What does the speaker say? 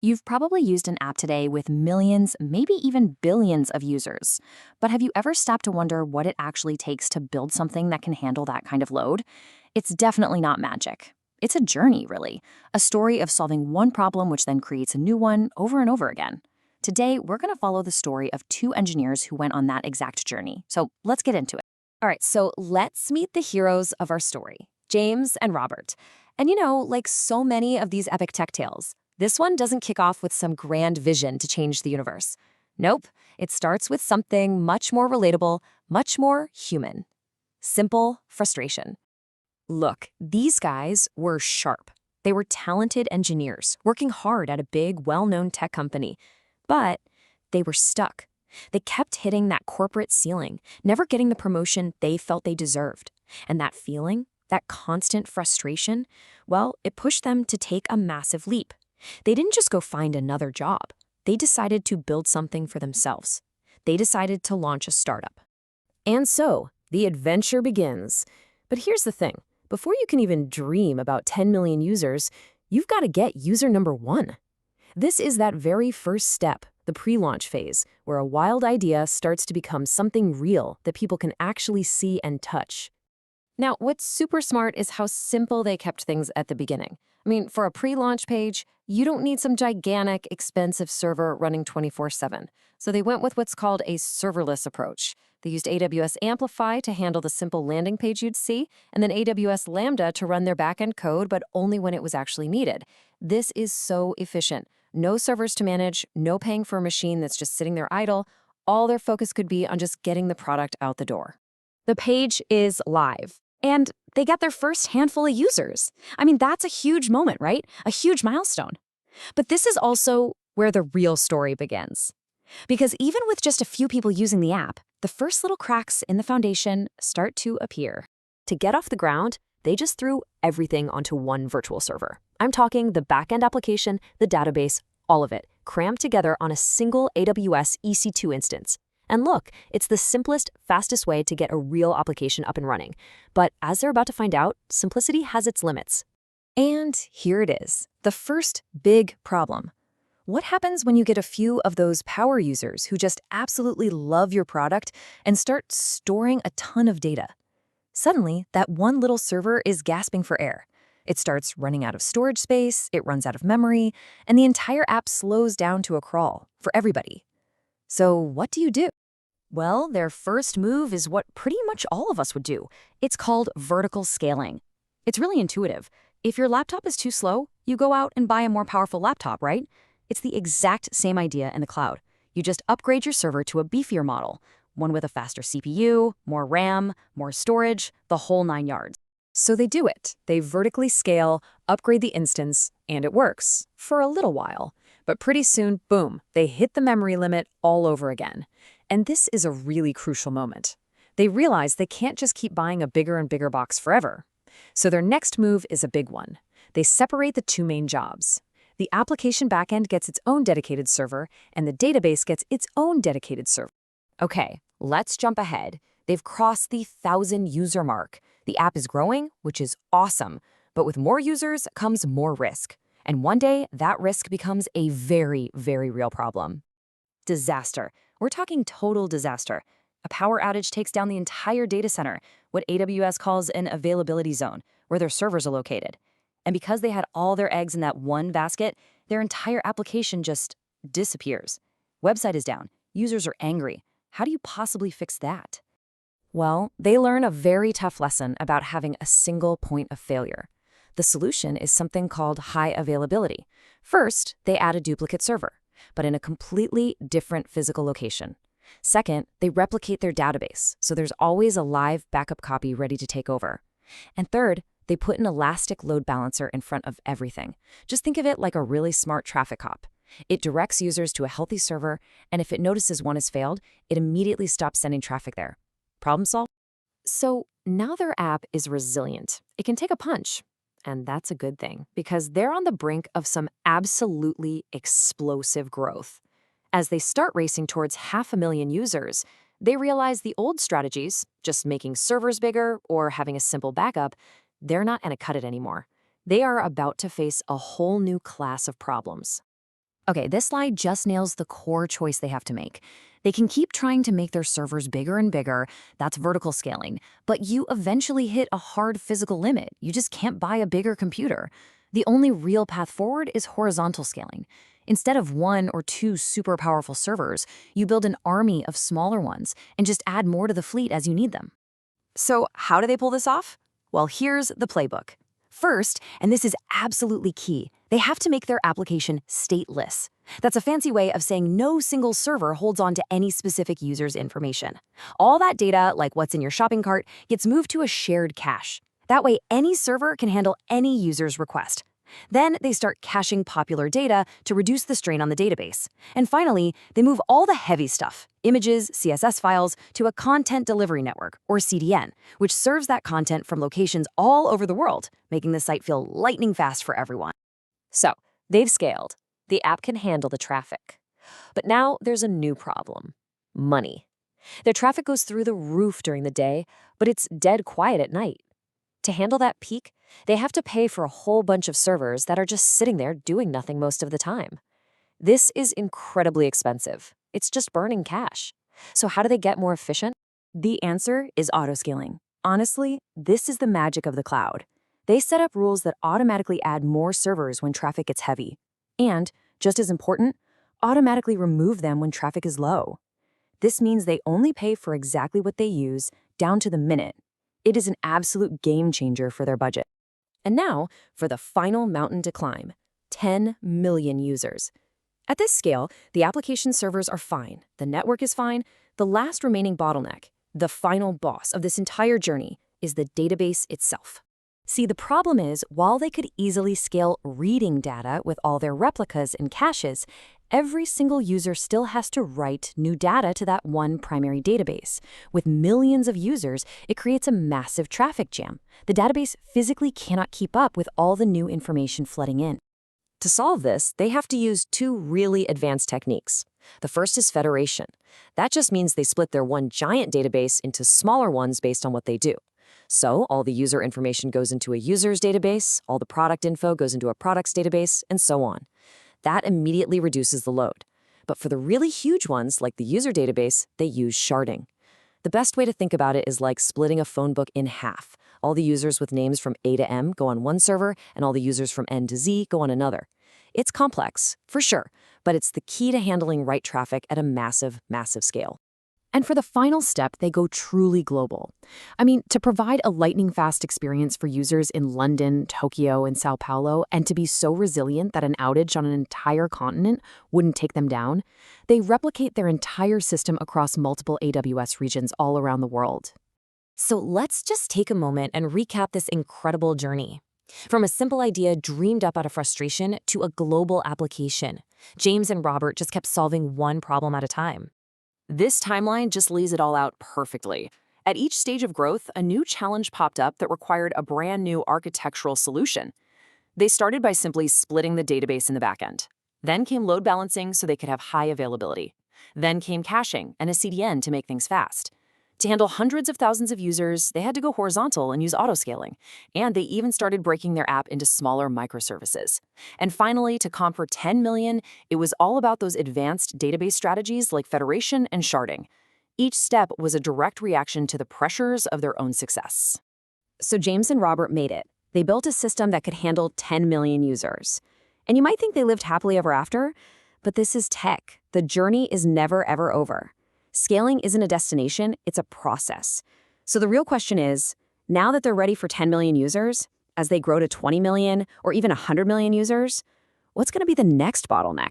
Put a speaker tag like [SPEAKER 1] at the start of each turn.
[SPEAKER 1] You've probably used an app today with millions, maybe even billions of users. But have you ever stopped to wonder what it actually takes to build something that can handle that kind of load? It's definitely not magic. It's a journey, really, a story of solving one problem which then creates a new one over and over again. Today, we're going to follow the story of two engineers who went on that exact journey. So let's get into it. All right, so let's meet the heroes of our story, James and Robert. And like so many of these epic tech tales, this one doesn't kick off with some grand vision to change the universe. Nope, it starts with something much more relatable, much more human. Simple frustration. Look, these guys were sharp. They were talented engineers working hard at a big, well-known tech company. But they were stuck. They kept hitting that corporate ceiling, never getting the promotion they felt they deserved. And that feeling, that constant frustration, well, it pushed them to take a massive leap. They didn't just go find another job. They decided to build something for themselves. They decided to launch a startup. And so, the adventure begins. But here's the thing. Before you can even dream about 10 million users, you've got to get user number 1. This is that very first step, the pre-launch phase, where a wild idea starts to become something real that people can actually see and touch. Now, what's super smart is how simple they kept things at the beginning. I mean, for a pre-launch page, you don't need some gigantic, expensive server running 24/7. So they went with what's called a serverless approach. They used AWS Amplify to handle the simple landing page you'd see, and then AWS Lambda to run their backend code, but only when it was actually needed. This is so efficient. No servers to manage, no paying for a machine that's just sitting there idle. All their focus could be on just getting the product out the door. The page is live. And they get their first handful of users. I mean, that's a huge moment, right? A huge milestone. But this is also where the real story begins. Because even with just a few people using the app, the first little cracks in the foundation start to appear. To get off the ground, they just threw everything onto one virtual server. I'm talking the backend application, the database, all of it, crammed together on a single AWS EC2 instance. And look, it's the simplest, fastest way to get a real application up and running. But as they're about to find out, simplicity has its limits. And here it is, the first big problem. What happens when you get a few of those power users who just absolutely love your product and start storing a ton of data? Suddenly, that one little server is gasping for air. It starts running out of storage space, it runs out of memory, and the entire app slows down to a crawl for everybody. So what do you do? Well, their first move is what pretty much all of us would do. It's called vertical scaling. It's really intuitive. If your laptop is too slow, you go out and buy a more powerful laptop, right? It's the exact same idea in the cloud. You just upgrade your server to a beefier model, one with a faster CPU, more RAM, more storage, the whole 9 yards. So they do it. They vertically scale, upgrade the instance, and it works for a little while. But pretty soon, boom, they hit the memory limit all over again. And this is a really crucial moment. They realize they can't just keep buying a bigger and bigger box forever. So their next move is a big one. They separate the two main jobs. The application backend gets its own dedicated server, and the database gets its own dedicated server. Okay, let's jump ahead. They've crossed the 1,000-user mark. The app is growing, which is awesome. But with more users comes more risk. And one day, that risk becomes a very, very real problem. Disaster. We're talking total disaster. A power outage takes down the entire data center, what AWS calls an availability zone, where their servers are located. And because they had all their eggs in that one basket, their entire application just disappears. Website is down. Users are angry. How do you possibly fix that? Well, they learn a very tough lesson about having a single point of failure. The solution is something called high availability. First, they add a duplicate server, but in a completely different physical location. Second, they replicate their database, so there's always a live backup copy ready to take over. And third, they put an elastic load balancer in front of everything. Just think of it like a really smart traffic cop. It directs users to a healthy server, and if it notices one has failed, it immediately stops sending traffic there. Problem solved? So now their app is resilient. It can take a punch. And that's a good thing, because they're on the brink of some absolutely explosive growth. As they start racing towards 500,000 users, they realize the old strategies, just making servers bigger or having a simple backup, they're not going to cut it anymore. They are about to face a whole new class of problems. Okay, this slide just nails the core choice they have to make. They can keep trying to make their servers bigger and bigger, that's vertical scaling, but you eventually hit a hard physical limit. You just can't buy a bigger computer. The only real path forward is horizontal scaling. Instead of one or two super powerful servers, you build an army of smaller ones and just add more to the fleet as you need them. So how do they pull this off? Well, here's the playbook. First, and this is absolutely key, they have to make their application stateless. That's a fancy way of saying no single server holds on to any specific user's information. All that data, like what's in your shopping cart, gets moved to a shared cache. That way, any server can handle any user's request. Then they start caching popular data to reduce the strain on the database. And finally, they move all the heavy stuff, images, CSS files, to a content delivery network, or CDN, which serves that content from locations all over the world, making the site feel lightning fast for everyone. So, they've scaled. The app can handle the traffic. But now there's a new problem: money. Their traffic goes through the roof during the day, but it's dead quiet at night. To handle that peak, they have to pay for a whole bunch of servers that are just sitting there doing nothing most of the time. This is incredibly expensive. It's just burning cash. So how do they get more efficient? The answer is autoscaling. Honestly, this is the magic of the cloud. They set up rules that automatically add more servers when traffic gets heavy. And, just as important, automatically remove them when traffic is low. This means they only pay for exactly what they use, down to the minute. It is an absolute game changer for their budget. And now, for the final mountain to climb: 10 million users. At this scale, the application servers are fine, the network is fine. The last remaining bottleneck, the final boss of this entire journey, is the database itself. See, the problem is, while they could easily scale reading data with all their replicas and caches, every single user still has to write new data to that one primary database. With millions of users, it creates a massive traffic jam. The database physically cannot keep up with all the new information flooding in. To solve this, they have to use two really advanced techniques. The first is federation. That just means they split their one giant database into smaller ones based on what they do. So all the user information goes into a user's database, all the product info goes into a product's database, and so on. That immediately reduces the load. But for the really huge ones, like the user database, they use sharding. The best way to think about it is like splitting a phone book in half. All the users with names from A to M go on one server, and all the users from N to Z go on another. It's complex, for sure, but it's the key to handling write traffic at a massive, massive scale. And for the final step, they go truly global. I mean, to provide a lightning-fast experience for users in London, Tokyo, and Sao Paulo, and to be so resilient that an outage on an entire continent wouldn't take them down, they replicate their entire system across multiple AWS regions all around the world. So let's just take a moment and recap this incredible journey. From a simple idea dreamed up out of frustration to a global application, James and Robert just kept solving one problem at a time. This timeline just lays it all out perfectly. At each stage of growth, a new challenge popped up that required a brand new architectural solution. They started by simply splitting the database in the backend. Then came load balancing so they could have high availability. Then came caching and a CDN to make things fast. To handle hundreds of thousands of users, they had to go horizontal and use autoscaling. And they even started breaking their app into smaller microservices. And finally, to conquer 10 million, it was all about those advanced database strategies like federation and sharding. Each step was a direct reaction to the pressures of their own success. So James and Robert made it. They built a system that could handle 10 million users. And you might think they lived happily ever after, but this is tech. The journey is never, ever over. Scaling isn't a destination, it's a process. So the real question is, now that they're ready for 10 million users, as they grow to 20 million or even 100 million users, what's going to be the next bottleneck?